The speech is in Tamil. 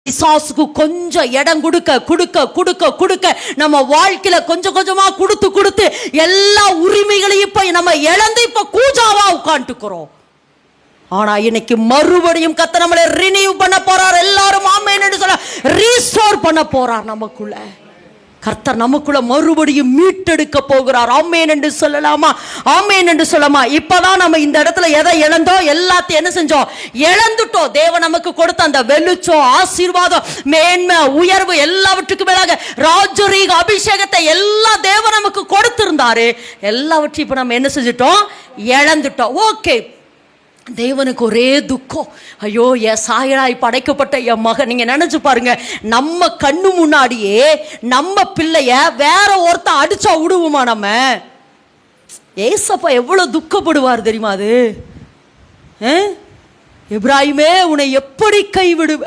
பிசாசுக்கு கொஞ்சம் இடம் கொடுக்க கொடுக்க கொடுக்க கொடுக்க நம்ம வாழ்க்கையில கொஞ்சம் கொஞ்சமா கொடுத்து கொடுத்து எல்லா உரிமைகளையும் இப்ப நம்ம இழந்து இப்ப கூஜாவா உட்காந்துக்கிறோம். ஆனா இன்னைக்கு மறுபடியும் கர்த்தர் நம்மளை ரினியூ பண்ண போறார். எல்லாரும் ஆமென் என்று சொல்ல ரீஸ்டோர் பண்ண போறார். நமக்குள்ள கர்த்தர் நமக்குள்ள மறுபடியும் மீட்டெடுக்க போகிறார். ஆமென் என்று சொல்லலாமா? ஆமென் என்று சொல்லலாமா? இப்பதான் நம்ம இந்த இடத்துல எதை இழந்தோம்? எல்லாத்தையும் என்ன செஞ்சோம்? இழந்துட்டோம். தேவன் நமக்கு கொடுத்த அந்த வெளிச்சம், ஆசீர்வாதம், மேன்மை, உயர்வு, எல்லாவற்றுக்கும் மேலாக ராஜரீக அபிஷேகத்தை எல்லாம் தேவன் நமக்கு கொடுத்திருந்தாரு. எல்லாவற்றையும் இப்ப நம்ம என்ன செஞ்சிட்டோம்? இழந்துட்டோம். ஓகே, தேவனுக்கு ஒரே துக்கம். ஐயோ, என் சாயலாய் படைக்கப்பட்ட என் மகன். நீங்க நினைச்சு பாருங்க, நம்ம கண்ணு முன்னாடியே நம்ம பிள்ளைய வேற ஒருத்தன் அடிச்சா விடுவோமா? நம்ம ஏசப்பா எவ்வளவு துக்கப்படுவார் தெரியுமா? அது எப்ராஹிமே, உன்னை எப்படி கைவிடுவ?